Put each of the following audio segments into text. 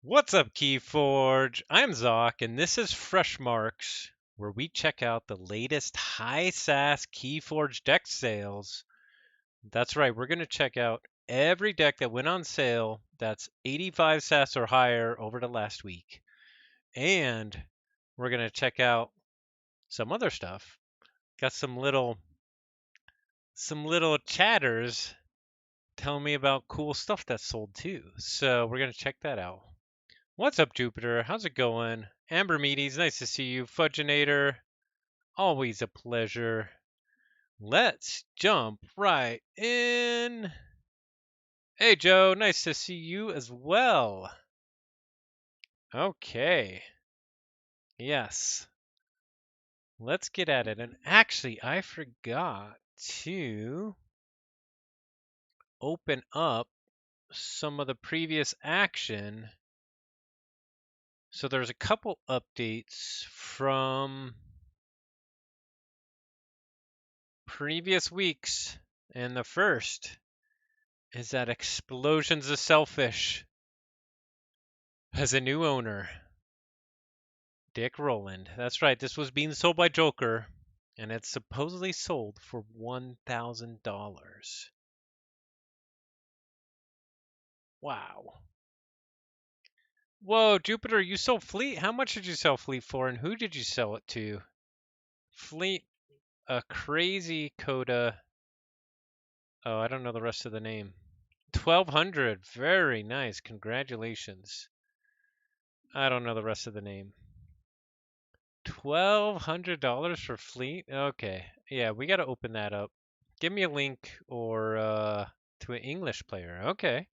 What's up, Keyforge? I'm Zoc, and this is Fresh Marks, where we check out the latest high SAS Keyforge deck sales. That's right, we're going to check out every deck that went on sale that's 85 SAS or higher over the last week. And we're going to check out some other stuff. Got some little chatters telling me about cool stuff that's sold too. So we're going to check that out. What's up, Jupiter? How's it going? Amber Meaties, nice to see you. Fudginator, always a pleasure. Let's jump right in. Hey, Joe, nice to see you as well. Okay. Yes. Let's get at it. And actually, I forgot to open up some of the previous action. So there's a couple updates from previous weeks, and the first is that Explosions of Selfish has a new owner, Dick Rowland. That's right, this was being sold by Joker, and it's supposedly sold for $1,000. Wow. Whoa, Jupiter, you sold Fleet? How much did you sell Fleet for, and who did you sell it to? Fleet, a crazy Coda. Oh, I don't know the rest of the name. 1,200. Very nice. Congratulations. I don't know the rest of the name. $1,200 for Fleet? Okay. Yeah, we got to open that up. Give me a link or to an English player. Okay.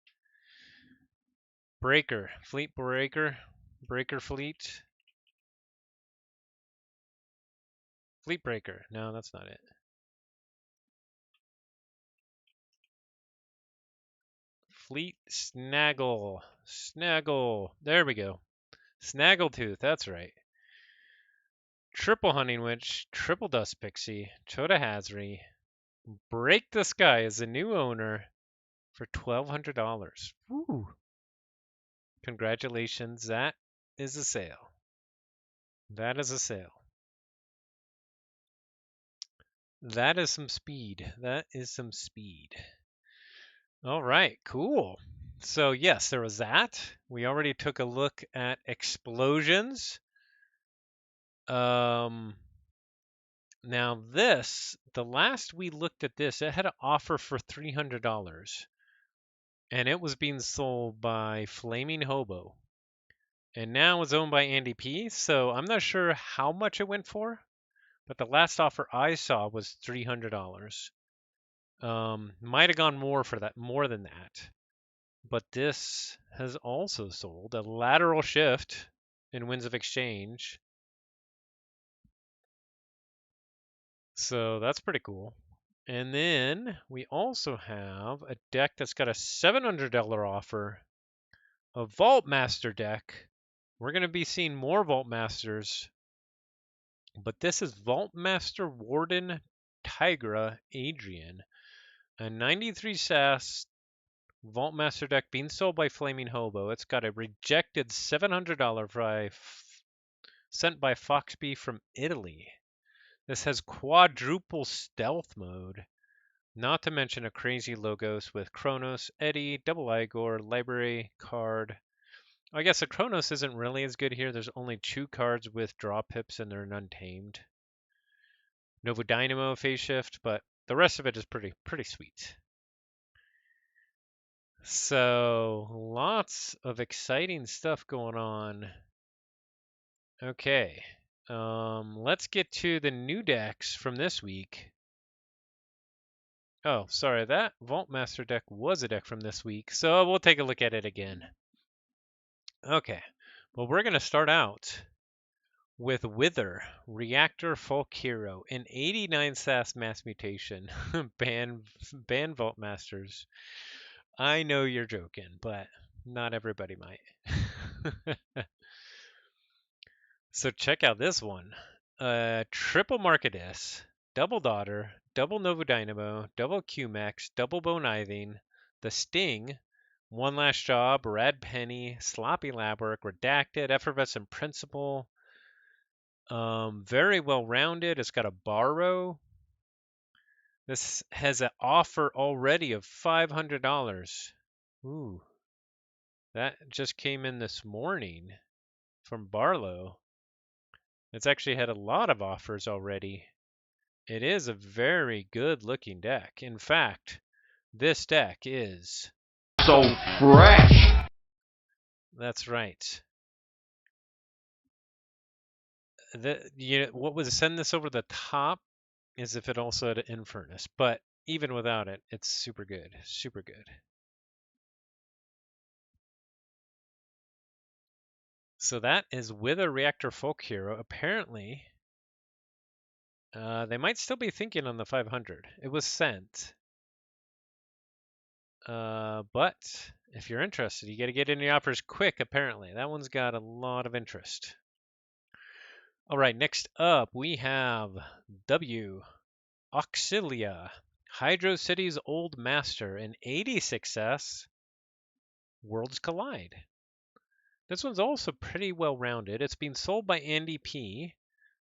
Breaker. Fleet Breaker. Breaker Fleet. Fleet Breaker. No, that's not it. Fleet Snaggle. Snaggle. There we go. Snaggletooth. That's right. Triple Hunting Witch. Triple Dust Pixie. Chota Hazri. Break the Sky is a new owner for $1,200. Woo! Congratulations, that is a sale. That is a sale. That is some speed. That is some speed. All right, cool. So yes, there was that. We already took a look at explosions. Now this, the last we looked at this, it had an offer for $300. And it was being sold by Flaming Hobo. And now it's owned by Andy P. So I'm not sure how much it went for, but the last offer I saw was $300. Might have gone more for that, more than that. But this has also sold a lateral shift in Winds of Exchange. So that's pretty cool. And then we also have a deck that's got a $700 offer, a Vault Master deck. We're going to be seeing more Vault Masters, but this is Vault Master Warden Tigra Adrian, a 93 SAS Vault Master deck being sold by Flaming Hobo. It's got a rejected $700 sent by Foxby from Italy. This has quadruple stealth mode, not to mention a crazy logos with Kronos, Eddie, Double Igor, Library card. I guess the Kronos isn't really as good here. There's only 2 cards with draw pips and they're untamed. Novo Dynamo phase shift, but the rest of it is pretty sweet. So lots of exciting stuff going on. Okay, let's get to the new decks from this week. Oh, sorry, that Vault Master deck was a deck from this week, so we'll take a look at it again. Okay, well, we're going to start out with Wither, Reactor Folk Hero, an 89 SAS mass mutation. ban Vault Masters. I know you're joking, but not everybody might. So check out this one. Triple Market S, Double Daughter, Double Novo Dynamo, Double QMax, Double Bone Iving, the Sting, One Last Job, Red Penny, Sloppy Lab Work, Redacted, Effervescent Principle. Very well rounded. It's got a borrow. This has an offer already of $500. Ooh, that just came in this morning from Barlow. It's actually had a lot of offers already. It is a very good looking deck. In fact, this deck is so fresh. That's right. What would send this over the top is if it also had an Infernus, but even without it, it's super good. Super good. So that is Wither Reactor Folk Hero. Apparently, they might still be thinking on the 500. It was sent. But if you're interested, you got to get in the offers quick, apparently. That one's got a lot of interest. All right, next up we have W. Auxilia, Hydro City's Old Master, an 86 S, Worlds Collide. This one's also pretty well rounded. It's being sold by Andy P.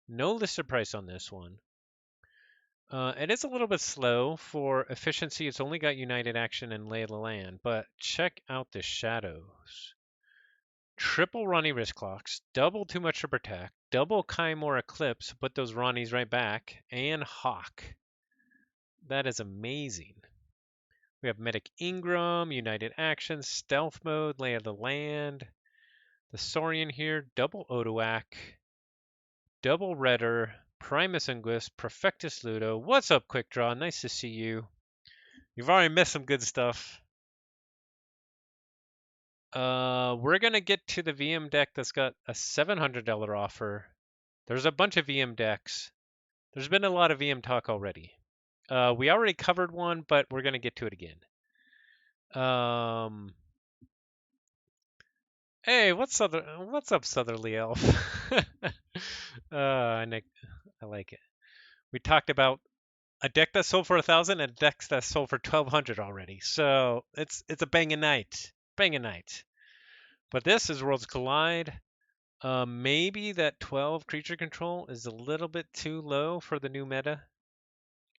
No listed price on this one. It is a little bit slow for efficiency. It's only got United Action and Lay of the Land, but check out the shadows. Triple Ronnie wrist clocks, double Too Much to Protect, double Kaimor Eclipse, put those Ronnies right back, and Hawk. That is amazing. We have Medic Ingram, United Action, Stealth Mode, Lay of the Land, the Saurian here, double Odoak, double Redder, Primus Inguis, Perfectus Ludo. What's up, Quick Draw? Nice to see you. You've already missed some good stuff. We're gonna get to the VM deck that's got a $700 offer. There's a bunch of VM decks. There's been a lot of VM talk already. We already covered one, but we're gonna get to it again. Hey, what's up, Southerly Elf? I like it. We talked about a deck that sold for 1,000 and decks that sold for 1,200 already. So it's a banging night, banging night. But this is Worlds Collide. Maybe that 12 creature control is a little bit too low for the new meta.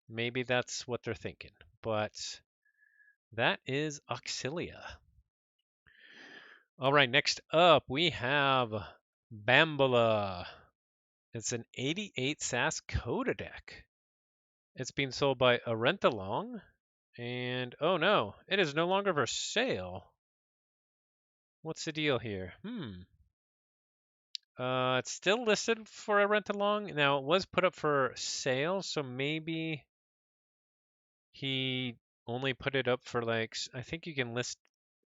Maybe that's what they're thinking. But that is Auxilia. All right, next up we have Bambola. It's an 88 SAS Coda deck. It's being sold by Arentalong, and oh no, it is no longer for sale. What's the deal here? It's still listed for Arentalong. Now it was put up for sale, so maybe he only put it up for like, I think you can list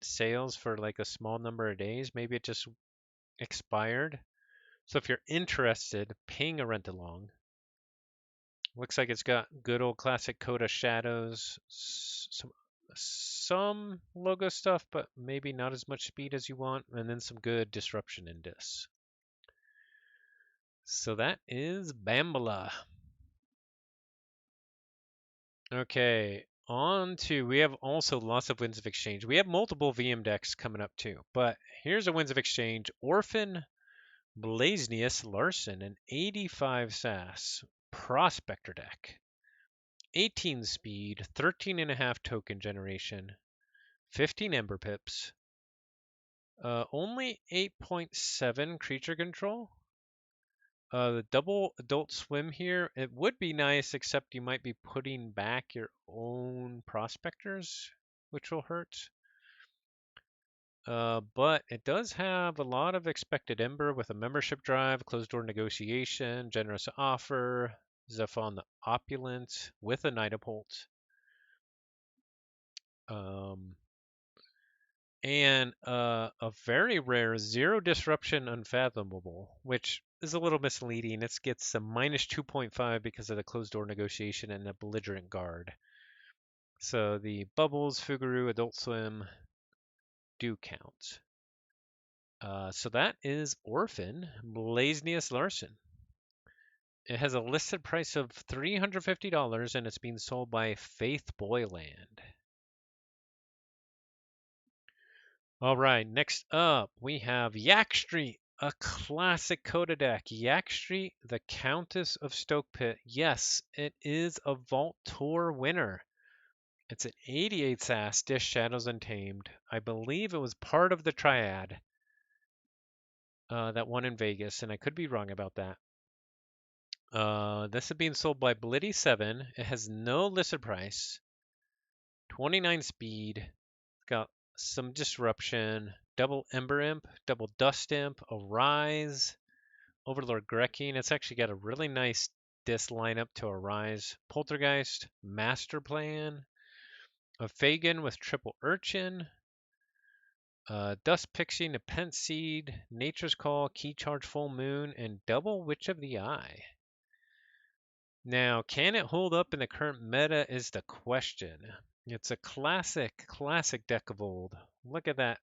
sales for like a small number of days. Maybe it just expired. So if you're interested, ping a rent along. Looks like it's got good old classic Coda shadows, some logo stuff, but maybe not as much speed as you want, and then some good disruption in this. So that is Bambola. Okay, we have also lots of Winds of Exchange. We have multiple VM decks coming up too, but here's a Winds of Exchange. Orphan Blasnius Larson, an 85 SAS Prospector deck. 18 speed, 13.5 token generation, 15 Ember Pips, only 8.7 creature control. The double Adult Swim here, it would be nice, except you might be putting back your own Prospectors, which will hurt. But it does have a lot of expected Ember with a membership drive, closed door negotiation, generous offer, Zephon the Opulent with a Nightopolt. And a very rare Zero Disruption Unfathomable, which is a little misleading. It gets a minus 2.5 because of the closed door negotiation and the belligerent guard. So the Bubbles, Fuguru, Adult Swim do count. So that is Orphan Blasnius Larson. It has a listed price of $350 and it's being sold by Faith Boyland. All right, next up we have Yak Street, a classic Coda deck. Yak Street, the Countess of Stokepit. Yes, it is a Vault Tour winner. It's an 88 SAS, Dish Shadows Untamed. I believe it was part of the Triad that won in Vegas, and I could be wrong about that. This is being sold by Blitty7. It has no listed price. 29 speed. Got some disruption. Double Ember Imp, double Dust Imp, a Rise, Overlord Grekine. It's actually got a really nice disc lineup to a Rise. Poltergeist, Master Plan, a Fagin with triple Urchin, Dust Pixie, Nepenthe Seed, Nature's Call, Key Charge Full Moon, and double Witch of the Eye. Now, can it hold up in the current meta is the question. It's a classic deck of old. Look at that.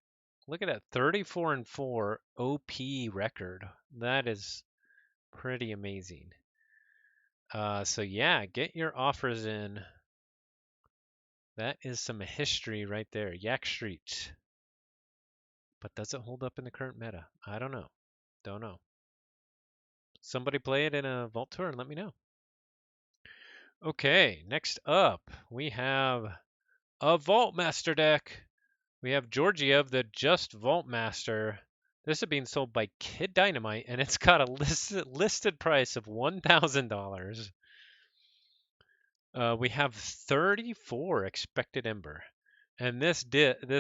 Look at that 34 and 4 OP record. That is pretty amazing. So yeah, get your offers in. That is some history right there. Yak Street. But does it hold up in the current meta? I don't know. Don't know. Somebody play it in a Vault Tour and let me know. Okay, next up we have a Vault Master deck. We have Georgiev, the Just Vault Master. This is being sold by Kid Dynamite, and it's got a listed price of $1,000. We have 34 expected Ember. And this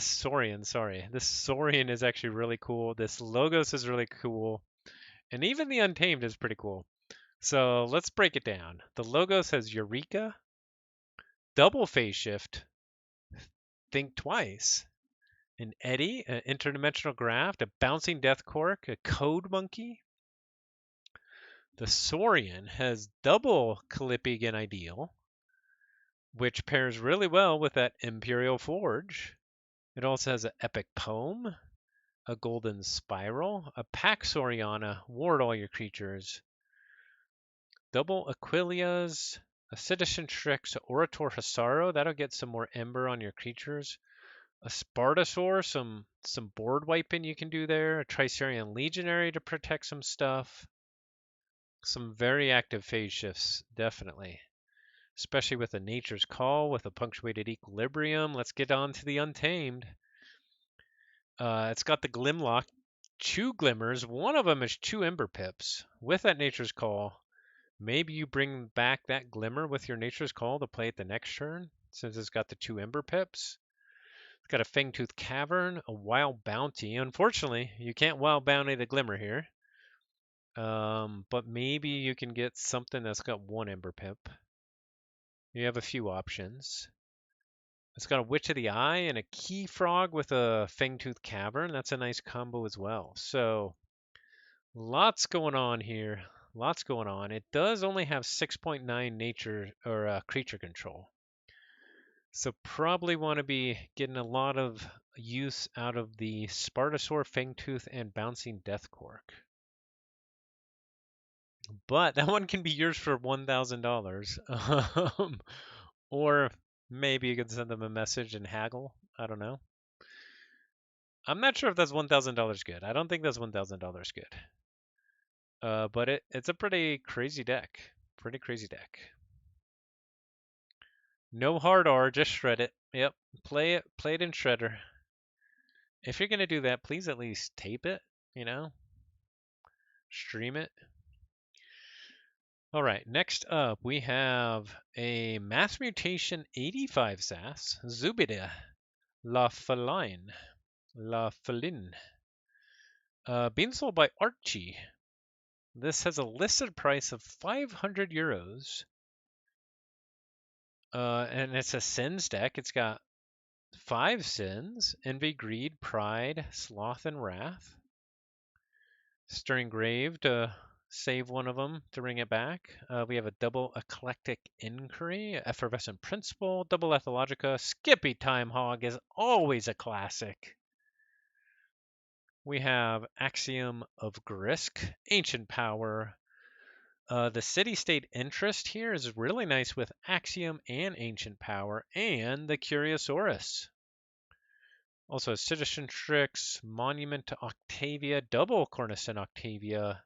Saurian, this Saurian is actually really cool. This Logos is really cool. And even the Untamed is pretty cool. So let's break it down. The Logos has Eureka, double phase shift, think twice, an Eddy, an interdimensional graft, a bouncing death cork, a code monkey. The Saurian has double Callipyg and Ideal, which pairs really well with that Imperial Forge. It also has an epic poem, a golden spiral, a Pax Oriana, ward all your creatures, double Aquilias, a Citizen Strix, a Orator Hasaro, that'll get some more ember on your creatures, a Spartasaur, some board wiping you can do there, a Tricerian Legionary to protect some stuff. Some very active phase shifts, definitely. Especially with a Nature's Call, with a punctuated equilibrium. Let's get on to the Untamed. It's got the Glimlock, 2 glimmers. One of them is 2 Ember Pips. With that Nature's Call, maybe you bring back that Glimmer with your Nature's Call to play it the next turn, since it's got the 2 Ember Pips. It's got a Fangtooth Cavern, a Wild Bounty. Unfortunately, you can't Wild Bounty the Glimmer here. But maybe you can get something that's got 1 Ember Pip. You have a few options. It's got a Witch of the Eye and a Key Frog with a Fangtooth Cavern. That's a nice combo as well. So lots going on here. Lots going on. It does only have 6.9 nature or creature control. So probably want to be getting a lot of use out of the Spartasaur, Fangtooth, and Bouncing Death Cork. But that one can be yours for $1,000. Or maybe you could send them a message and haggle. I don't know. I'm not sure if that's $1,000 good. I don't think that's $1,000 good. But it's a pretty crazy deck. Pretty crazy deck. No hard R, just shred it. Yep, play it in Shredder. If you're gonna do that, please at least tape it. You know, stream it. All right, next up we have a Mass Mutation 85 SAS Zubida La Feline. La Feline. Being sold by Archie. This has a listed price of 500 euros. And it's a sins deck. It's got 5 sins: Envy, Greed, Pride, Sloth, and Wrath. Stirring Grave to save one of them to bring it back. We have a double Eclectic Inquiry, Effervescent Principle, double Ethologica. Skippy Time Hog is always a classic. We have Axiom of Grisk, Ancient Power. The city-state interest here is really nice with Axiom and Ancient Power and the Curiosaurus. Also has Citizen Tricks, Monument to Octavia, Double Cornicent Octavia,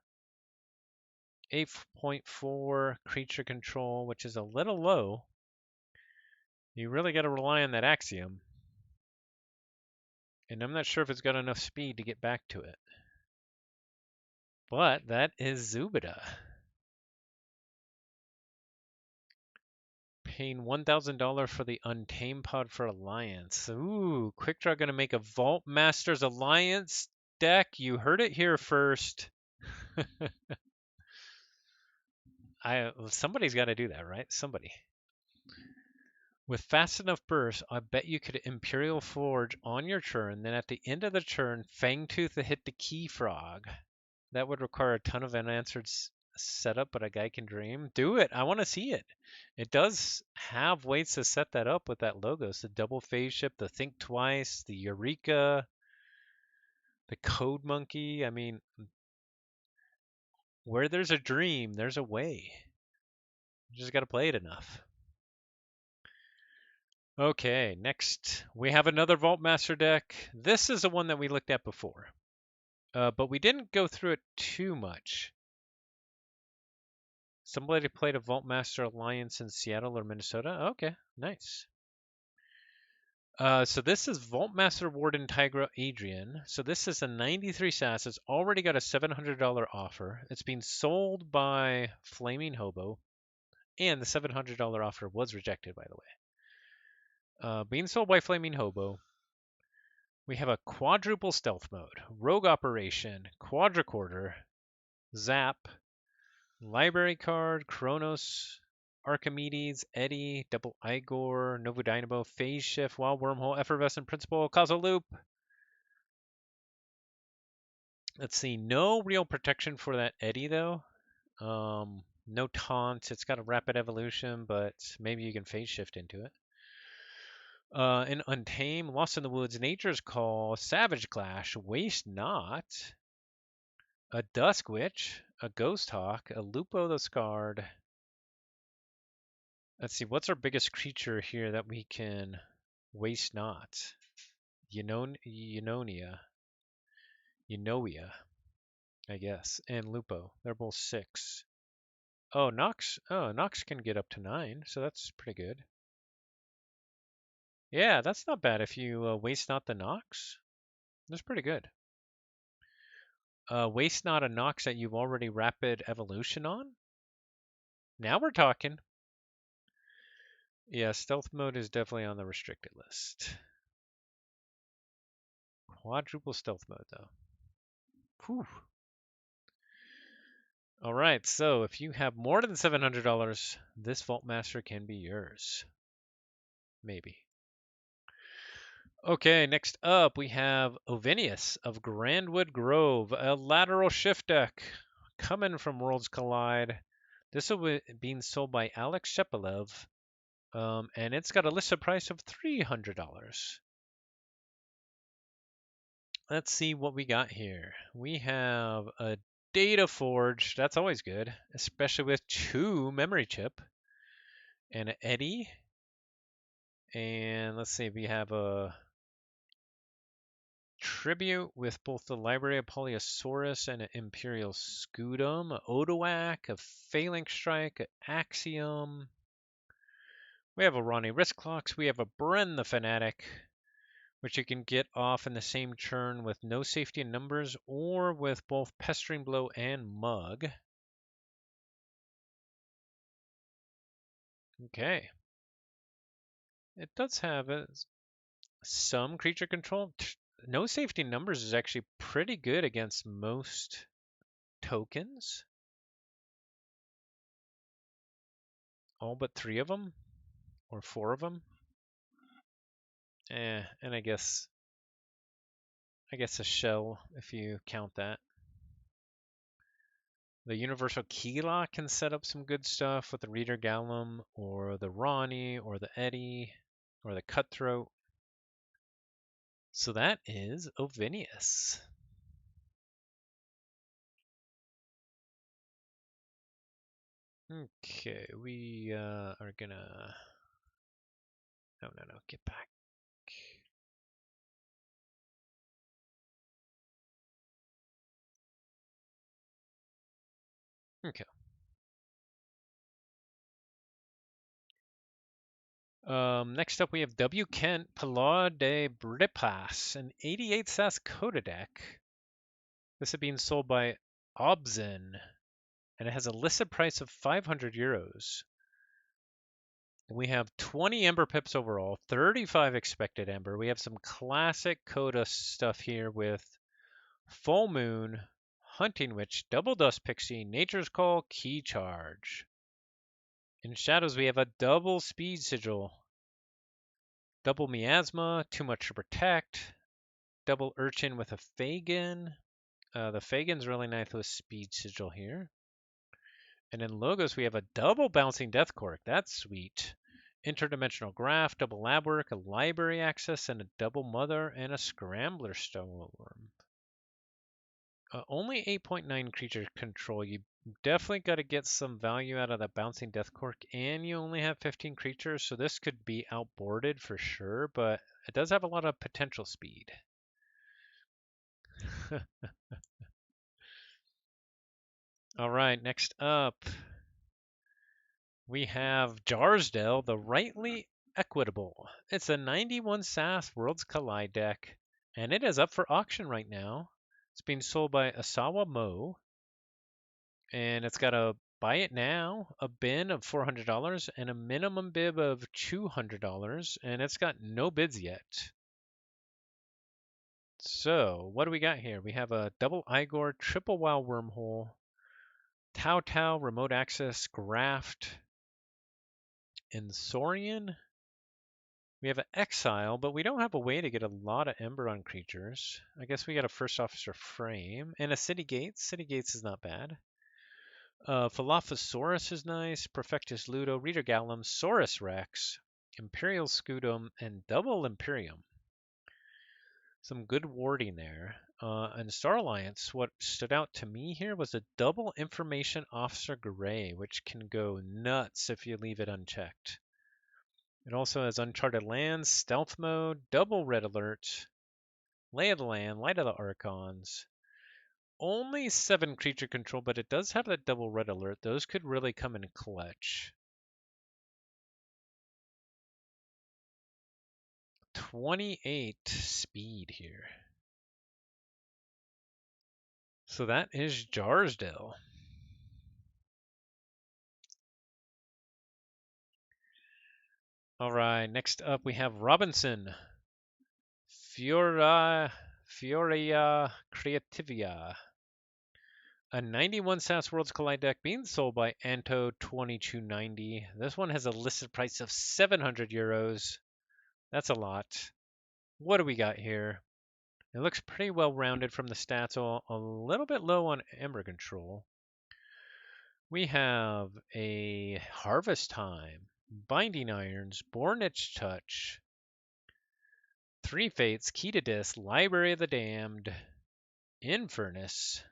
8.4 Creature Control, which is a little low. You really got to rely on that Axiom. And I'm not sure if it's got enough speed to get back to it. But that is Zubida. Paying $1,000 for the Untamed Pod for Alliance. Ooh, Quick Draw gonna make a Vault Masters Alliance deck. You heard it here first. Somebody's got to do that, right? Somebody. With fast enough burst, I bet you could Imperial Forge on your turn. Then at the end of the turn, Fangtooth to hit the Key Frog. That would require a ton of unanswered setup, but a guy can dream. Do it. I want to see it. It does have ways to set that up with that logo. So the double phase ship, the Think Twice, the Eureka, the Code Monkey. I mean, where there's a dream, there's a way. You just got to play it enough. Okay, next we have another Vault Master deck. This is the one that we looked at before, but we didn't go through it too much. Somebody played a Vault Master Alliance in Seattle or Minnesota. Okay, nice. So this is Vault Master Warden Tigra Adrian. So this is a 93 SAS. It's already got a $700 offer. It's being sold by Flaming Hobo, and the $700 offer was rejected, by the way. Being sold by Flaming Hobo. We have a quadruple stealth mode, rogue operation, quadricorder, zap, library card, Kronos, Archimedes, Eddie, double Igor, Novo Dynamo, phase shift, wild wormhole, effervescent principle, causal loop. Let's see, no real protection for that Eddie though. No taunt. It's got a rapid evolution, but maybe you can phase shift into it. In Untamed, Lost in the Woods, Nature's Call, Savage Clash, Waste Not, a Dusk Witch, a Ghost Hawk, a Lupo the Scarred. Let's see, what's our biggest creature here that we can waste not? Eunonia, I guess, and Lupo. They're both 6. Oh, Nox. Oh, Nox can get up to 9, so that's pretty good. Yeah, that's not bad if you waste not the Nox. That's pretty good. Waste not a Nox that you've already rapid evolution on. Now we're talking. Yeah, stealth mode is definitely on the restricted list. Quadruple stealth mode, though. Whew. All right, so if you have more than $700, this Vault Master can be yours. Maybe. Okay, next up we have Ovinius of Grandwood Grove, a lateral shift deck coming from Worlds Collide. This will be being sold by Alex Shepelev, and it's got a listed price of $300. Let's see what we got here. We have a Data Forge. That's always good, especially with 2 memory chip and an Eddie. And let's see, we have a Tribute with both the Library of Polyosaurus and an Imperial Scutum, a Odoac, a Phalanx Strike, an Axiom. We have a Ronnie Wristclocks. We have a Bren the Fanatic, which you can get off in the same turn with no safety in numbers or with both Pestering Blow and Mug. Okay. It does have some creature control. No safety in numbers is actually pretty good against most tokens. All but 3 of them or 4 of them. And I guess a shell if you count that. The Universal Key Lock can set up some good stuff with the Reader Gallum or the Ronnie or the Eddie or the Cutthroat. So that is Ovinius. Okay, we are gonna. No, get back. Okay. Next up, we have W. Kent Pilar de Bripas, an 88 SAS Coda deck. This is being sold by Obzen, and it has a listed price of 500 euros. We have 20 Ember Pips overall, 35 expected Ember. We have some classic Coda stuff here with Full Moon, Hunting Witch, Double Dust Pixie, Nature's Call, Key Charge. In Shadows, we have a double Speed Sigil, double Miasma, Too Much to Protect, double Urchin with a Fagin. The Fagin's really nice with Speed Sigil here. And in Logos, we have a double Bouncing Death Cork. That's sweet. Interdimensional Graph, double Lab Work, a Library Access, and a double Mother, and a Scrambler Storm. Only 8.9 creature control. You definitely got to get some value out of that Bouncing Death Cork, and you only have 15 creatures, so this could be outboarded for sure, but it does have a lot of potential speed. All right, next up, we have Jarsdale, the Rightly Equitable. It's a 91 SAS Worlds Collide deck, and it is up for auction right now. It's being sold by Asawa Mo, and it's got a buy it now, a bin of $400, and a minimum bid of $200, and it's got no bids yet. So, what do we got here? We have a double Igor, triple Wow Wormhole, Tau Tau, Remote Access, Graft, and Saurian. We have an Exile, but we don't have a way to get a lot of Ember on creatures. I guess we got a First Officer Frame, and a City Gates. City Gates is not bad. Philophosaurus is nice, Perfectus Ludo, Reader Gallum, Saurus Rex, Imperial Scudum, and Double Imperium. Some good warding there. And Star Alliance, what stood out to me here was a double Information Officer Gray, which can go nuts if you leave it unchecked. It also has Uncharted Lands, Stealth Mode, Double Red Alert, Lay of the Land, Light of the Archons. Only 7 creature control, but it does have that double red alert. Those could really come in clutch. 28 speed here. So that is Jarsdale. All right, next up we have Robinson. Fioria Creativia. A 91 SAS Worlds Collide deck being sold by Anto2290. This one has a listed price of 700 euros. That's a lot. What do we got here? It looks pretty well rounded from the stats, a little bit low on Ember control. We have a Harvest Time, Binding Irons, Bornich Touch, Three Fates, Key to Dis, Library of the Damned, Infernus.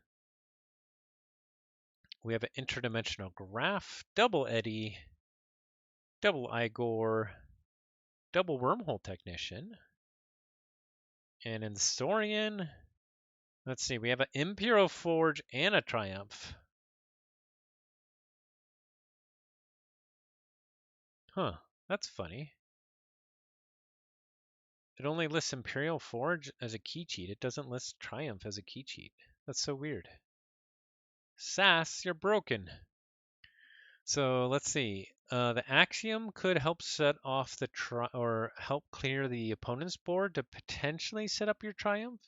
We have an Interdimensional Graph, Double Eddy, Double Igor, Double Wormhole Technician, and in Saurian, let's see, we have an Imperial Forge and a Triumph. Huh, that's funny. It only lists Imperial Forge as a key cheat. It doesn't list Triumph as a key cheat. That's so weird. SAS, you're broken. So let's see. The Axiom could help set off the or help clear the opponent's board to potentially set up your Triumph.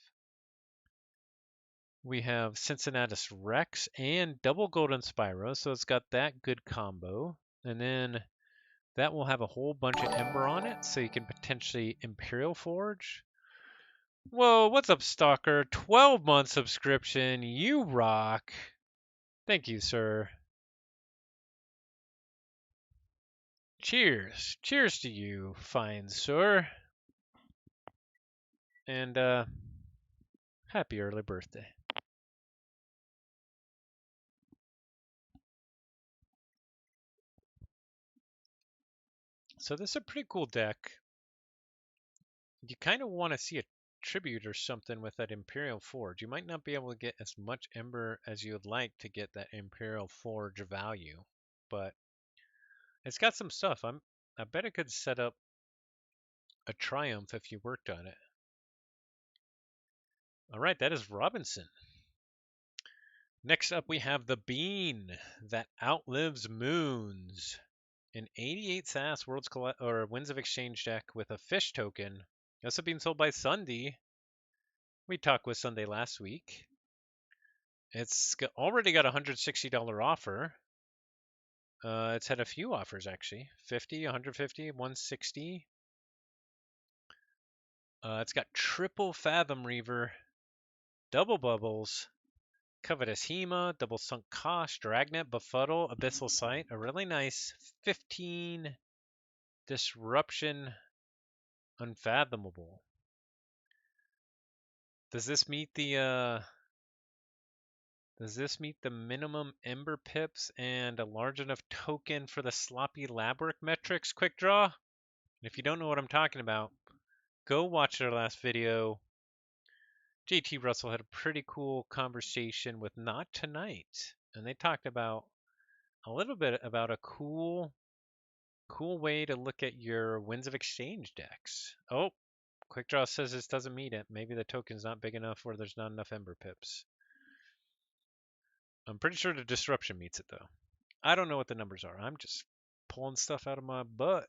We have Cincinnatus Rex and double Golden Spyro, so it's got that good combo. And then that will have a whole bunch of Ember on it, so you can potentially Imperial Forge. Whoa, what's up, Stalker? 12-month subscription. You rock. Thank you, sir. Cheers. Cheers to you, fine sir. And happy early birthday. So this is a pretty cool deck. You kind of want to see a tribute or something with that Imperial Forge. You might not be able to get as much Ember as you would like to get that Imperial Forge value, but it's got some stuff. I bet it could set up a Triumph if you worked on it. All right, that is Robinson. Next up, we have the Bean that outlives moons. An 88 SAS Winds of Exchange deck with a fish token. Also being sold by Sunday. We talked with Sunday last week. It's already got a $160 offer. It's had a few offers actually. 50, 150, 160. It's got triple Fathom Reaver, double Bubbles, Covetous Hema, double Sunk Cost, Dragnet, Befuddle, Abyssal Sight, a really nice 15 Disruption Unfathomable. Does this meet the minimum Ember pips and a large enough token for the sloppy lab work metrics quick draw? And if you don't know what I'm talking about, go watch their last video. JT Russell had a pretty cool conversation with Not Tonight, and they talked about a little bit about a cool way to look at your Winds of Exchange decks. Oh, quick draw says this doesn't meet it. Maybe the token's not big enough or there's not enough Ember pips. I'm pretty sure the Disruption meets it though. I don't know what the numbers are. I'm just pulling stuff out of my butt.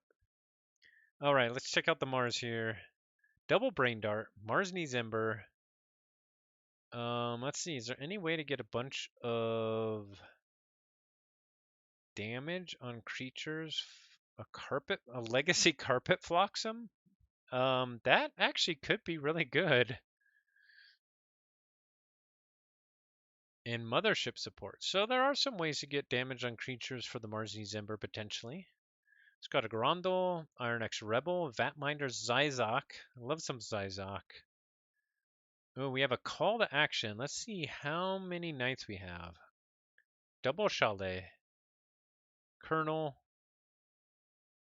All right, let's check out the Mars here. Double Brain Dart. Mars needs Ember. Let's see. Is there any way to get a bunch of damage on creatures? A Legacy Carpet Flotsam? That actually could be really good. And Mothership support. So there are some ways to get damage on creatures for the Mars needs Ember potentially. It's got a Grondel, Iron X Rebel, Vatminder, Zyzok. I love some Zyzok. Oh, we have a call to action. Let's see how many knights we have. Double Chalet, Colonel,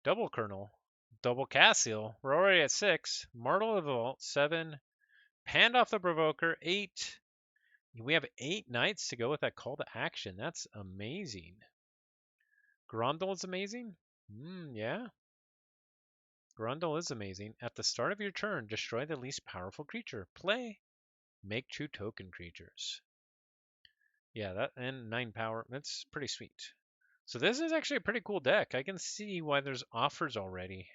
Double Colonel, Double Cassiel. We're already at 6. Martel of the Vault, 7. Pandoff the Provoker, 8. We have 8 knights to go with that call to action. That's amazing. Grondel is amazing? Yeah. Grondel is amazing. At the start of your turn, destroy the least powerful creature. Play. Make 2 token creatures. Yeah, that and 9 power. That's pretty sweet. So this is actually a pretty cool deck. I can see why there's offers already.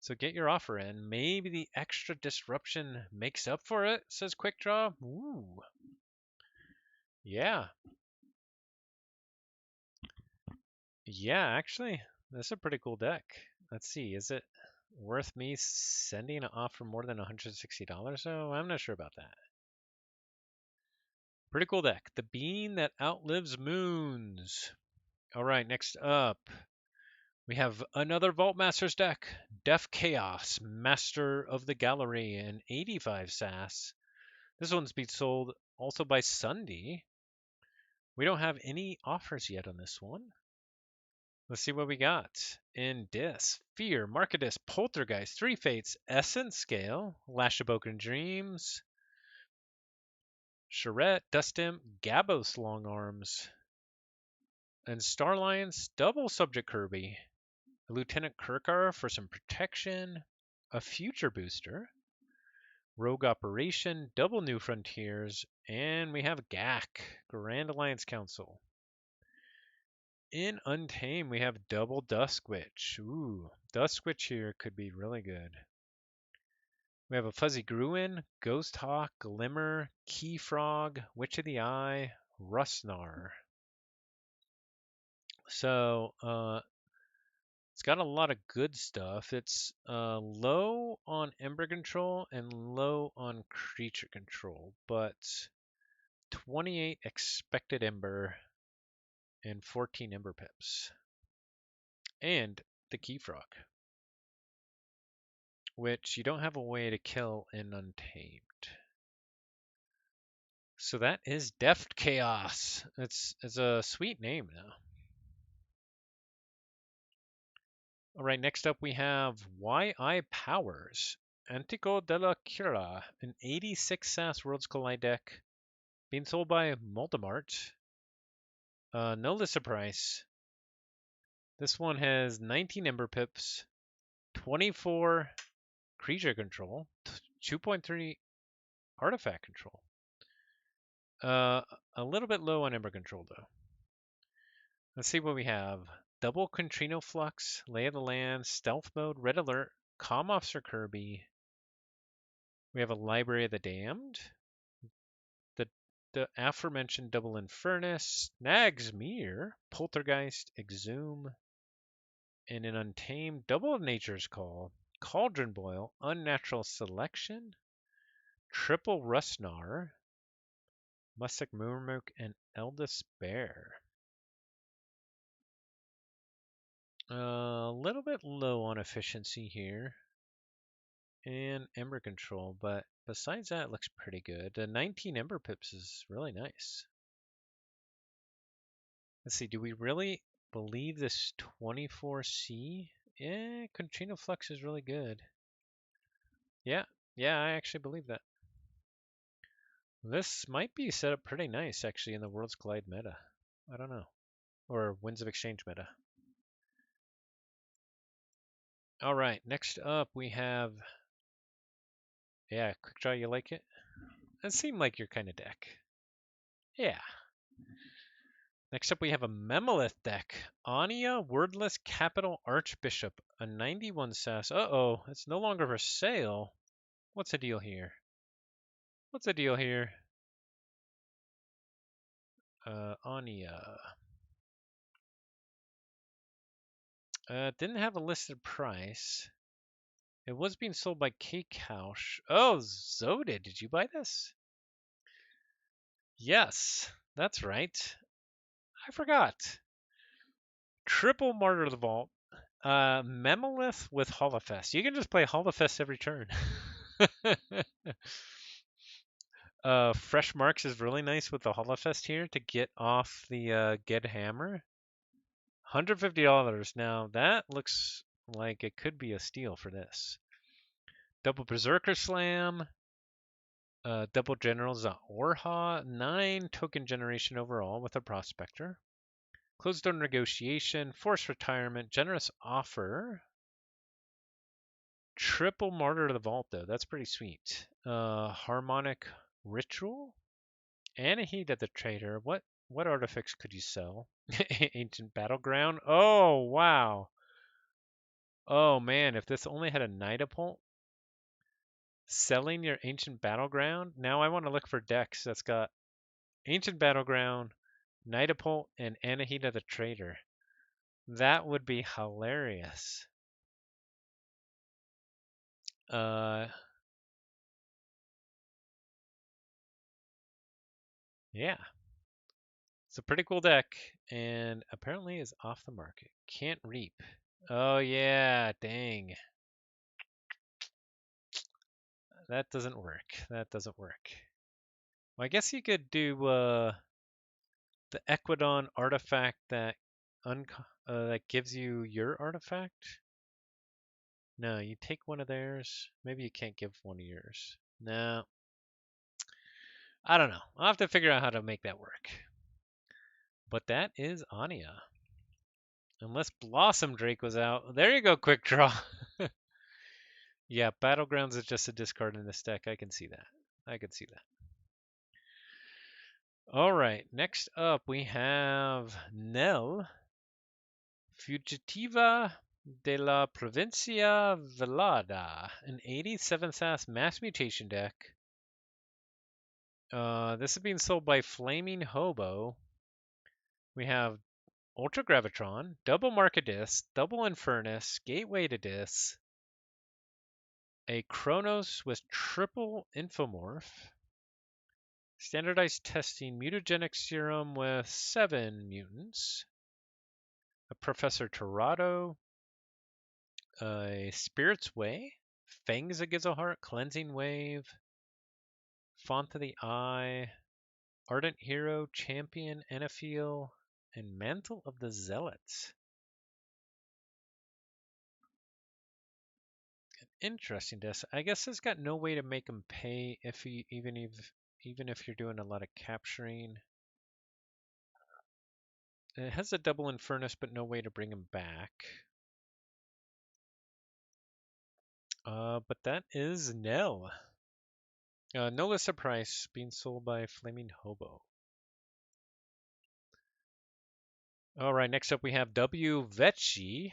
So get your offer in. Maybe the extra disruption makes up for it, says Quick Draw. Ooh. Yeah. Yeah, actually, that's a pretty cool deck. Let's see, is it worth me sending an offer more than $160? So I'm not sure about that. Pretty cool deck. The Bean that outlives moons. All right, next up, we have another Vault Masters deck. Def Chaos, Master of the Gallery, an 85 SAS. This one's being sold also by Sunday. We don't have any offers yet on this one. Let's see what we got. In Dis, Fear, Marketus, Poltergeist, Three Fates, Essence Scale, Lash of Broken Dreams, Charette, Dustim, Gabos Long Arms, and Star Lions, Double Subject Kirby, Lieutenant Kirkar for some protection, a Future Booster, Rogue Operation, Double New Frontiers, and we have GAC, Grand Alliance Council. In Untamed, we have Double Dusk Witch. Ooh, Dusk Witch here could be really good. We have a Fuzzy Gruen, Ghost Hawk, Glimmer, Key Frog, Witch of the Eye, Rustnar. So, it's got a lot of good stuff. It's low on Ember control and low on creature control, but 28 expected Ember and 14 Ember pips. And the Key Frog, which you don't have a way to kill in Untamed. So that is Deft Chaos. It's a sweet name now. All right, next up we have YI Powers. Antico della Cura, an 86 SAS Worlds Collide deck, being sold by Multimart. No list price. This one has 19 Ember Pips, 24 creature control, 2.3 artifact control. A little bit low on Ember control though. Let's see what we have. Double Contrino Flux, Lay of the Land, Stealth Mode, Red Alert, Calm Officer Kirby. We have a Library of the Damned. The aforementioned Double Infernus, Nagsmere, Poltergeist, Exhume, and an Untamed Double Nature's Call, Cauldron Boil, Unnatural Selection, Triple Rustnar, Mustic Murmuk, and Eldest Bear. A little bit low on efficiency here and Ember control, but besides that, it looks pretty good. The 19 Ember Pips is really nice. Let's see, do we really believe this 24C? Yeah, Contrino Flux is really good. Yeah, I actually believe that. This might be set up pretty nice, actually, in the Worlds Collide meta. I don't know. Or Winds of Exchange meta. All right, next up we have... Yeah, Quick Draw, you like it? It seemed like your kind of deck. Yeah. Next up we have a Memolith deck. Anya, Wordless Capital Archbishop, a 91 SAS. Uh-oh, it's no longer for sale. What's the deal here? What's the deal here? Anya. Didn't have a listed price. It was being sold by Keyforge. Oh, Zoda, did you buy this? Yes, that's right. I forgot. Triple Martyr of the Vault. Memolith with Holofest. You can just play Holofest every turn. Fresh Marks is really nice with the Holofest here to get off the Get Hammer. $150. Now that looks like it could be a steal for this. Double Berserker Slam. Double General Zaorha. 9 token generation overall with a Prospector. Closed door negotiation. Forced retirement. Generous offer. Triple Martyr of the Vault, though. That's pretty sweet. Harmonic Ritual. Anahid at the Trader. What artifacts could you sell? Ancient Battleground. Oh, wow. Oh, man. If this only had a Nidapult. Selling your Ancient Battleground. Now I want to look for decks that's got Ancient Battleground, Nidapult, and Anahita the Trader. That would be hilarious. Yeah. It's a pretty cool deck, and apparently is off the market. Can't reap. Oh yeah, dang. That doesn't work. That doesn't work. Well, I guess you could do the Equidon artifact that gives you your artifact. No, you take one of theirs. Maybe you can't give one of yours. No. I don't know. I'll have to figure out how to make that work. But that is Anya. Unless Blossom Drake was out. There you go, Quick Draw. Yeah, Battlegrounds is just a discard in this deck. I can see that. I can see that. All right, next up we have Nell, Fugitiva de la Provincia Velada, an 87 SAS mass mutation deck. This is being sold by Flaming Hobo. We have Ultra Gravitron, Double Markadis, Double Infernus, Gateway to Dis, a Chronos with triple Infomorph, Standardized Testing Mutagenic Serum with 7 mutants, a Professor Torado, a Spirit's Way, Fangs of Gizelheart, Cleansing Wave, Font of the Eye, Ardent Hero, Champion, Anafiel, and Mantle of the Zealots. Interesting disc. I guess it's got no way to make them pay if you even if you're doing a lot of capturing. It has a double in furnace, but no way to bring them back. But that is Nell. No list of price, being sold by Flaming Hobo. All right, next up we have W. Vetchi,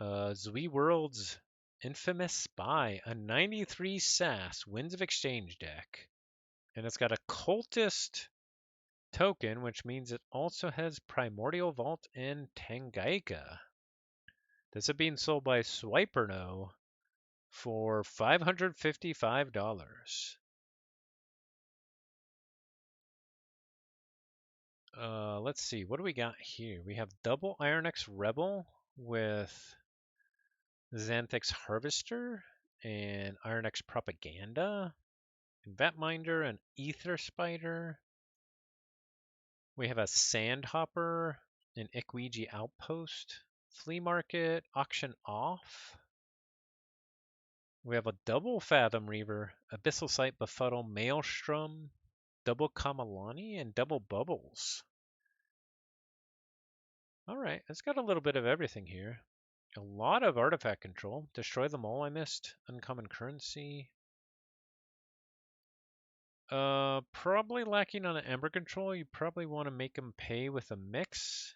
Zui World's Infamous Spy, a 93 SAS Winds of Exchange deck. And it's got a Cultist token, which means it also has Primordial Vault and Tangaika. This is being sold by Swiperno for $555. Let's see, what do we got here? We have double Iron X Rebel with Xanthix Harvester and Iron X Propaganda, and Vatminder and Ether Spider. We have a Sandhopper, an Ikwiji Outpost, Flea Market, Auction Off. We have a double Fathom Reaver, Abyssal Sight, Befuddle, Maelstrom, double Kamalani, and double Bubbles. All right, it's got a little bit of everything here. A lot of artifact control. Destroy them all I missed. Uncommon currency. Probably lacking on the Ember control. You probably want to make them pay with a mix.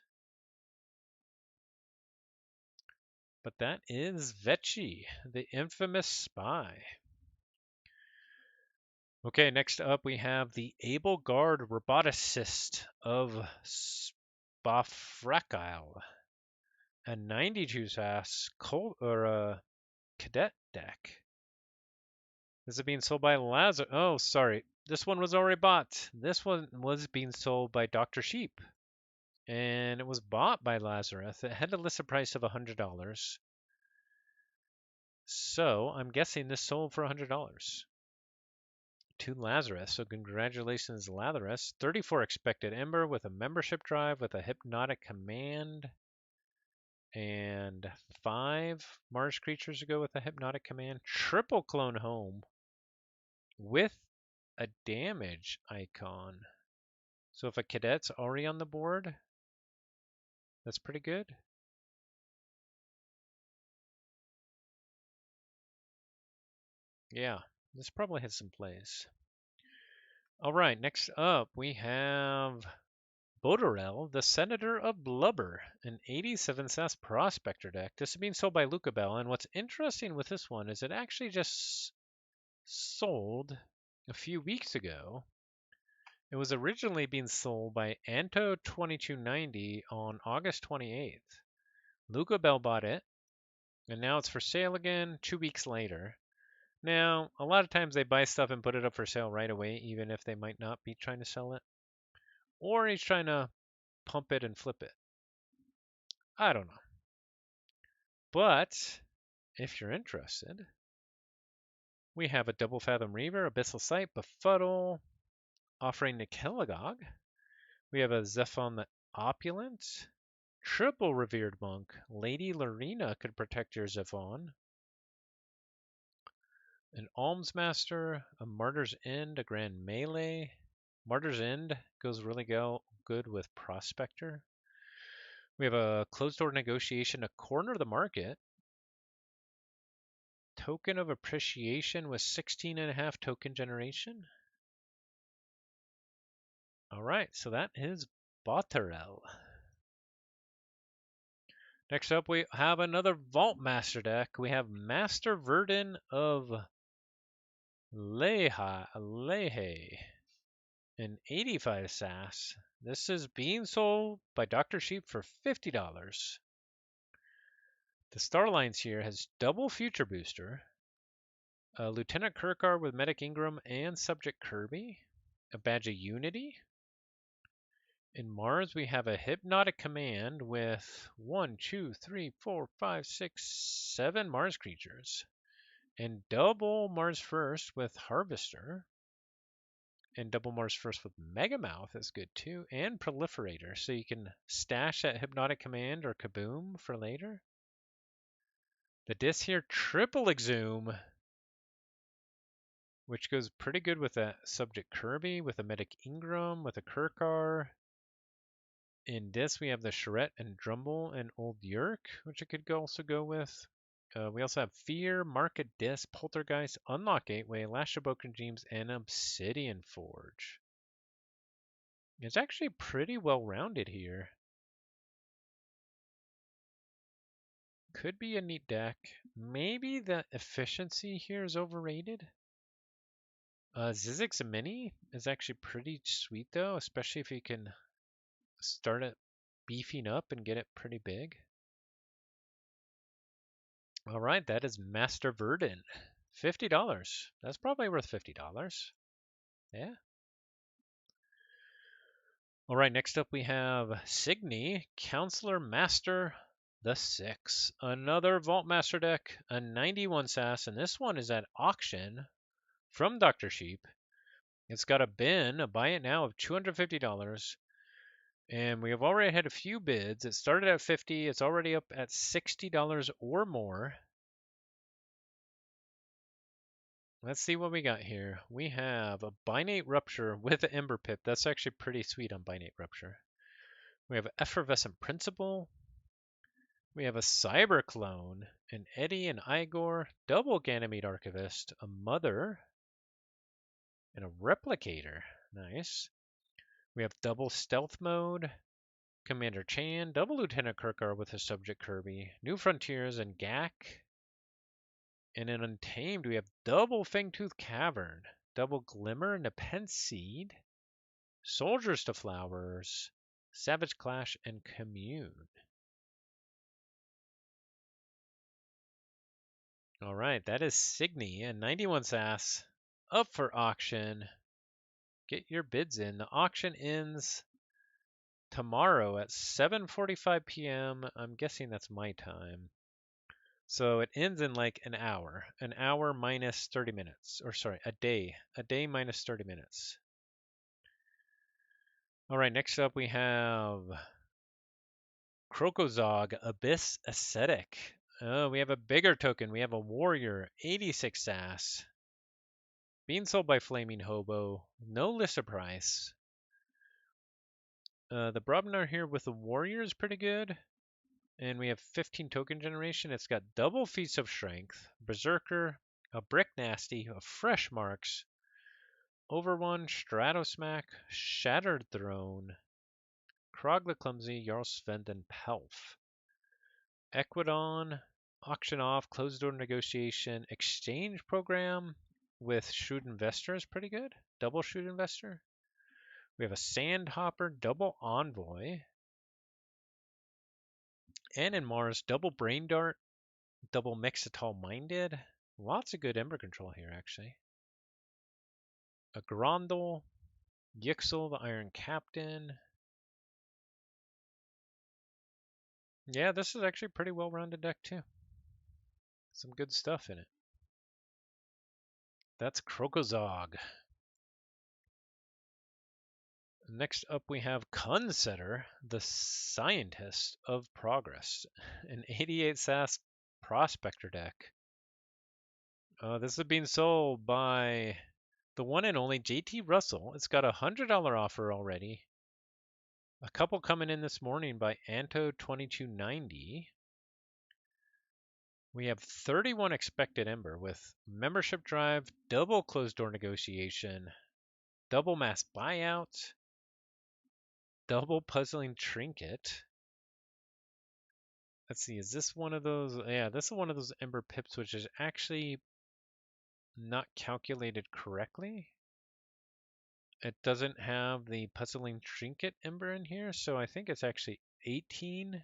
But that is Vetchi, the infamous spy. Okay, next up we have the Able Guard Roboticist of Spafrakile, a 92 SAS cadet deck. This is being sold by Lazar. Oh, sorry. This one was already bought. This one was being sold by Dr. Sheep. And it was bought by Lazarus. It had a listed price of $100. So I'm guessing this sold for $100 to Lazarus. So congratulations, Lazarus. 34 expected Ember with a membership drive with a hypnotic command. And 5 Mars creatures to go with a hypnotic command. Triple clone home with a damage icon. So if a cadet's already on the board, that's pretty good. Yeah, this probably has some plays. All right, next up we have Bodarel, the Senator of Blubber, an 87 SAS Prospector deck. This is being sold by Luca Bell, and what's interesting with this one is it actually just sold a few weeks ago. It was originally being sold by Anto2290 on August 28th. Luca Bell bought it, and now it's for sale again 2 weeks later. Now, a lot of times they buy stuff and put it up for sale right away, even if they might not be trying to sell it. Or he's trying to pump it and flip it. I don't know. But if you're interested, we have a Double Fathom Reaver, Abyssal Sight, Befuddle, offering Nikelagog. We have a Zephon the Opulent, Triple Revered Monk. Lady Lorena could protect your Zephon. An Almsmaster, a Martyr's End, a Grand Melee. Martyr's End goes really good with Prospector. We have a Closed Door Negotiation, a Corner of the Market. Token of Appreciation with 16.5 token generation. All right, so that is Botterell. Next up, we have another Vault Master deck. We have Master Verdun of Lehe, an 85 SAS. This is being sold by Dr. Sheep for $50. The Starlines here has double Future Booster, Lieutenant Kirkar with Medic Ingram and Subject Kirby, a Badge of Unity. In Mars, we have a Hypnotic Command with 1, 2, 3, 4, 5, 6, 7 Mars creatures, and double Mars First with Harvester, and double Mars First with Megamouth is good too, and Proliferator, so you can stash that Hypnotic Command or Kaboom for later. The disc here, triple exhume, which goes pretty good with that subject Kirby, with a Medic Ingram, with a Kirkar. In this, we have the Charette and Drumble and Old Yerk, which I could also go with. We also have Fear, Market Disc, Poltergeist, Unlock Gateway, Lash of Broken Dreams, and Obsidian Forge. It's actually pretty well rounded here. Could be a neat deck. Maybe the efficiency here is overrated. Zizix Mini is actually pretty sweet though, especially if you can start it beefing up and get it pretty big. All right, that is Master Verdant. $50. That's probably worth $50. Yeah. All right, next up we have Signy, Counselor Master the Six. Another Vault Master deck, a 91 SAS, and this one is at auction from Dr. Sheep. It's got a bin, a buy it now of $250. And we have already had a few bids. It started at $50. It's already up at $60 or more. Let's see what we got here. We have a Binate Rupture with an Ember Pip. That's actually pretty sweet on Binate Rupture. We have Effervescent Principle. We have a Cyber Clone, an Eddie and Igor, double Ganymede Archivist, a Mother, and a Replicator. Nice. We have double Stealth Mode, Commander Chan, double Lieutenant Kirkar with his subject Kirby, New Frontiers, and Gak. And in Untamed, we have double Fangtooth Cavern, double Glimmer and a Penseed, Soldiers to Flowers, Savage Clash, and Commune. All right, that is Signy and 91 SAS up for auction. Get your bids in. The auction ends tomorrow at 7:45 p.m. I'm guessing that's my time. So it ends in like an hour minus 30 minutes, or sorry, a day minus 30 minutes. All right, next up we have Krokozog Abyss Ascetic. Oh, we have a bigger token. We have a Warrior, 86 SAS. Being sold by Flaming Hobo. No list price. The Brobnar here with the Warrior is pretty good. And we have 15 token generation. It's got double Feats of Strength, Berserker, a Brick Nasty, a Fresh Marks, Overone, Stratosmack, Shattered Throne, Krog the Clumsy, Jarl Svend, and Pelf. Equidon, Auction Off, Closed Door Negotiation, Exchange Program with Shrewd Investor is pretty good. Double Shrewd Investor. We have a Sandhopper, double Envoy. And in Mars, double Brain Dart, double Mixitol Minded. Lots of good Ember control here, actually. A Grondel, Yixel, the Iron Captain. Yeah, this is actually a pretty well-rounded deck, too. Some good stuff in it. That's Krokozog. Next up, we have Kunsetter, the Scientist of Progress, an 88 SAS Prospector deck. This is being sold by the one and only JT Russell. It's got a $100 offer already. A couple coming in this morning by Anto2290. We have 31 expected Ember with membership drive, double closed door negotiation, double mass buyout, double puzzling trinket. Let's see, is this one of those? Yeah, this is one of those Ember pips which is actually not calculated correctly. It doesn't have the puzzling trinket Ember in here, so I think it's actually 18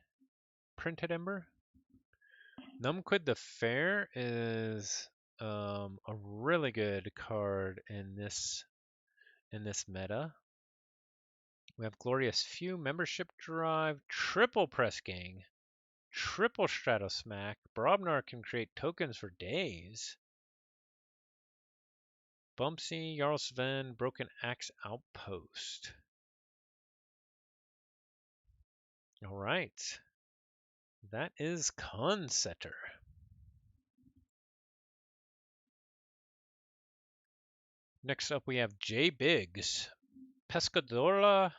printed Ember. Numquid the Fair is a really good card in this meta. We have Glorious Few, Membership Drive, Triple Press Gang, Triple Stratosmack. Brobnar can create tokens for days. Bumpsy, Jarl Sven, Broken Axe Outpost. All right. That is Consetter. Next up, we have J Biggs, Pescadora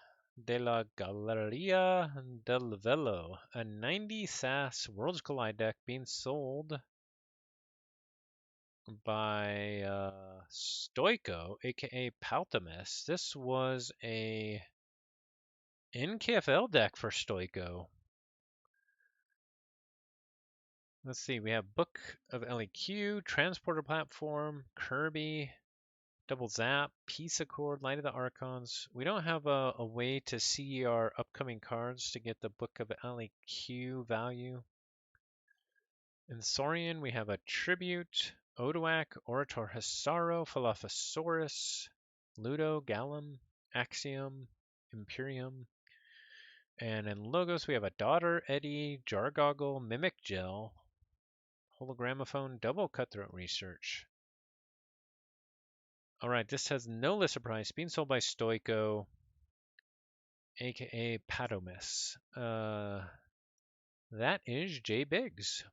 de la Galleria del Velo, a 90 SAS Worlds Collide deck being sold by Stoico, aka Paltamus. This was a NKFL deck for Stoico. Let's see, we have Book of LEQ, Transporter Platform, Kirby, Double Zap, Peace Accord, Light of the Archons. We don't have a way to see our upcoming cards to get the Book of LEQ value. In Saurian, we have a Tribute, Odoak, Orator Hisaro, Philophosaurus, Ludo, Gallum, Axiom, Imperium. And in Logos, we have a Daughter, Eddie, Jargoggle, Mimic Gel, Hologramophone, Double Cutthroat Research. All right, this has no list price, being sold by Stoico, aka Patomis. That is J Biggs.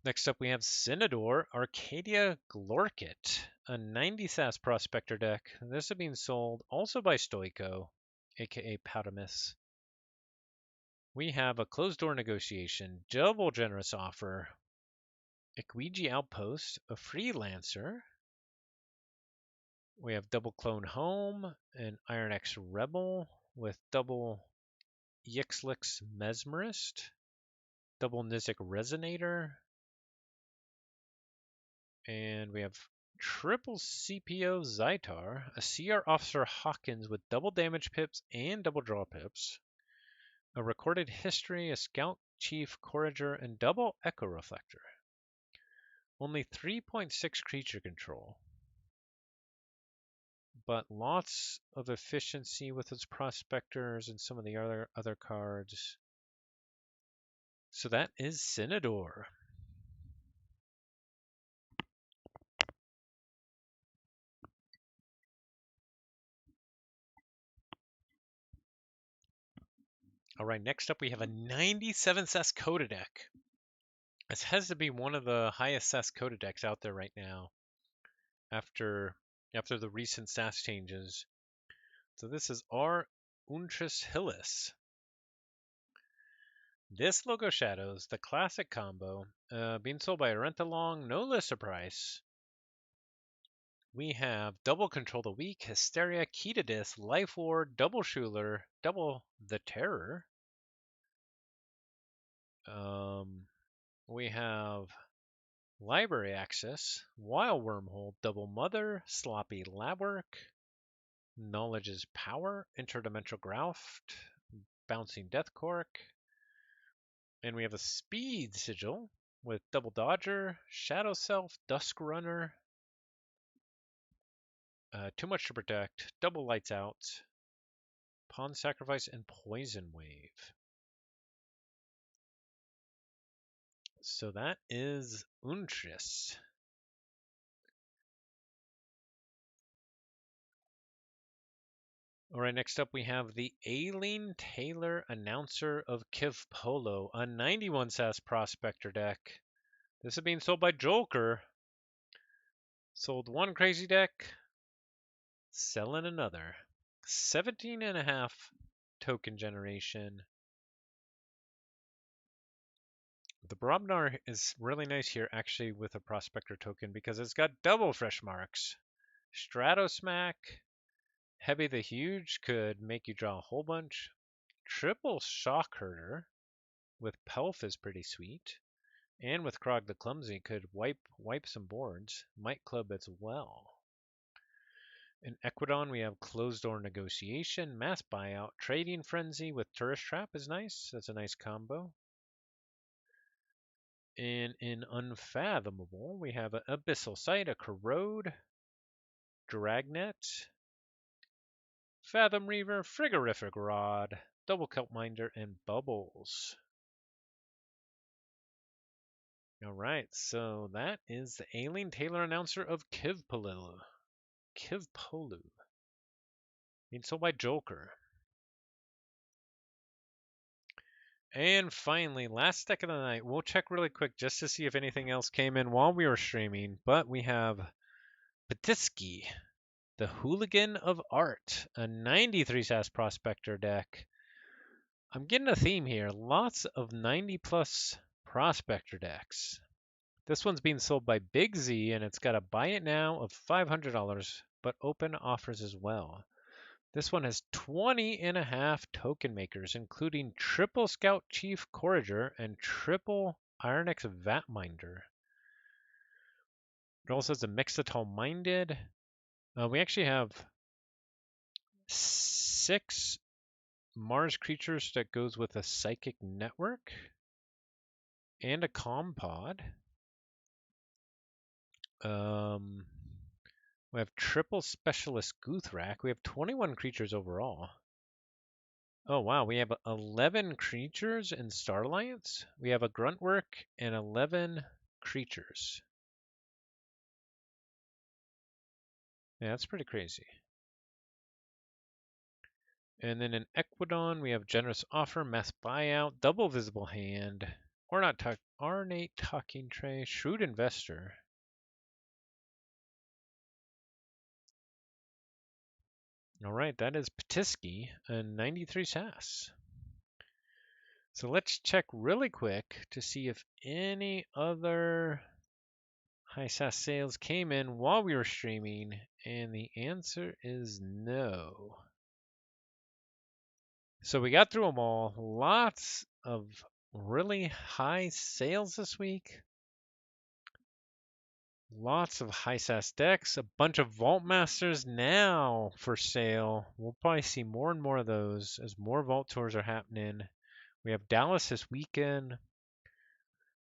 Next up, we have Synodor Arcadia Glorkit, a 90 SAS Prospector deck. This is being sold also by Stoico, aka Patomis. We have a closed door negotiation, double generous offer, Equigi Outpost, a freelancer. We have double Clone Home and Iron X Rebel with double Yixlix Mesmerist, double Nizik Resonator, and we have triple CPO Zytar, a CR Officer Hawkins with double damage pips and double draw pips, a Recorded History, a Scout Chief Courager, and double Echo Reflector. Only 3.6 creature control, but lots of efficiency with its prospectors and some of the other cards. So that is Synodor. All right, next up we have a 97 SAS Coda deck. This has to be one of the highest SAS Coda decks out there right now after the recent SAS changes. So this is R. Untris Hillis. This logo shadows the classic combo, being sold by Rentalong, no list price. We have double Control the Weak, Hysteria, Key to Dis, Life Ward, double Schuler, double The Terror. We have Library Access, Wild Wormhole, Double Mother, Sloppy Labwork, Knowledge is Power, Interdimensional Graft, Bouncing Death Cork, and we have a Speed Sigil with Double Dodger, Shadow Self, Dusk Runner, Too Much to Protect, Double Lights Out, Pawn Sacrifice, and Poison Wave. So that is Untris. All right, next up we have the Aileen Taylor Announcer of Kiv Polo, a 91 SAS Prospector deck. This is being sold by Joker. Sold one crazy deck, selling another. 17.5 token generation. The Brobnar is really nice here actually with a Prospector token because it's got double fresh marks. Stratosmack, Heavy the Huge could make you draw a whole bunch. Triple Shock Herder with Pelf is pretty sweet. And with Krog the Clumsy could wipe some boards. Might Club as well. In Equidon, we have Closed Door Negotiation, Mass Buyout, Trading Frenzy with Tourist Trap is nice. That's a nice combo. And in Unfathomable, we have Abyssal Sight, a Corrode, Dragnet, Fathom Reaver, Frigorific Rod, Double Kelp Minder, and Bubbles. All right, so that is the Aileen Taylor Announcer of Kivpolu. Being sold by Joker. And finally, last deck of the night. We'll check really quick just to see if anything else came in while we were streaming. But we have Patiski, the Hooligan of Art, a 93 SAS Prospector deck. I'm getting a theme here. Lots of 90 plus Prospector decks. This one's being sold by Big Z, and it's got a buy it now of $500, but open offers as well. This one has 20 and a half token makers, including triple Scout Chief Courager and triple Ironix Vatminder. It also has a Mixatol Minded. We actually have 6 Mars creatures that goes with a Psychic Network and a Compod. We have triple Specialist Guthrak. We have 21 creatures overall. Oh wow, we have 11 creatures in Star Alliance. We have a Gruntwork and 11 creatures. Yeah, that's pretty crazy. And then in Equidon, we have Generous Offer, Mass Buyout, Double Visible Hand, Ornate Talking Tray, Shrewd Investor. All right, that is Patiski and 93 SAS. So let's check really quick to see if any other high SAS sales came in while we were streaming, and the answer is no. So we got through them all. Lots of really high sales this week. Lots of high SAS decks. A bunch of Vault Masters now for sale. We'll probably see more and more of those as more Vault Tours are happening. We have Dallas this weekend.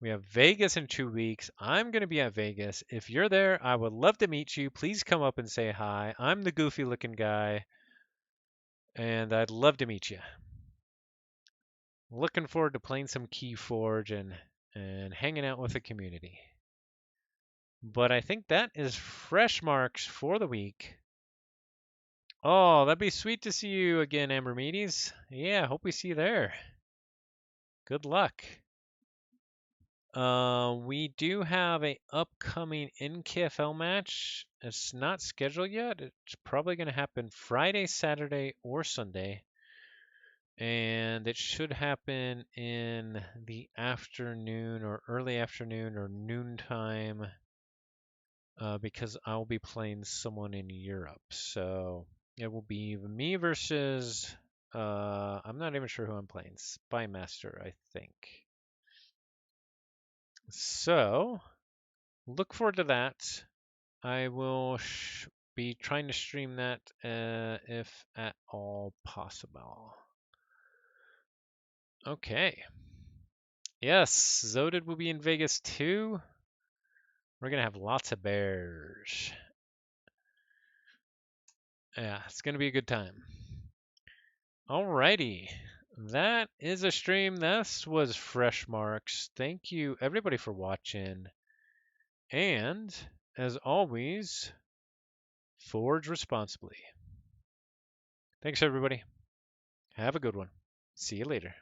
We have Vegas in 2 weeks. I'm going to be at Vegas. If you're there, I would love to meet you. Please come up and say hi. I'm the goofy looking guy, and I'd love to meet you. Looking forward to playing some Keyforge and hanging out with the community. But I think that is fresh marks for the week. Oh, that'd be sweet to see you again, Amber Meaties. Yeah, hope we see you there. Good luck. We do have a upcoming NKFL match. It's not scheduled yet. It's probably going to happen Friday, Saturday, or Sunday. And it should happen in the afternoon or early afternoon or noontime because I'll be playing someone in Europe. So it will be me versus, I'm not even sure who I'm playing. Spymaster, I think. So look forward to that. I will be trying to stream that if at all possible. Okay. Yes, Zodid will be in Vegas too. We're going to have lots of bears. Yeah, it's going to be a good time. Alrighty. That is a stream. This was Fresh Marks. Thank you, everybody, for watching. And, as always, forge responsibly. Thanks, everybody. Have a good one. See you later.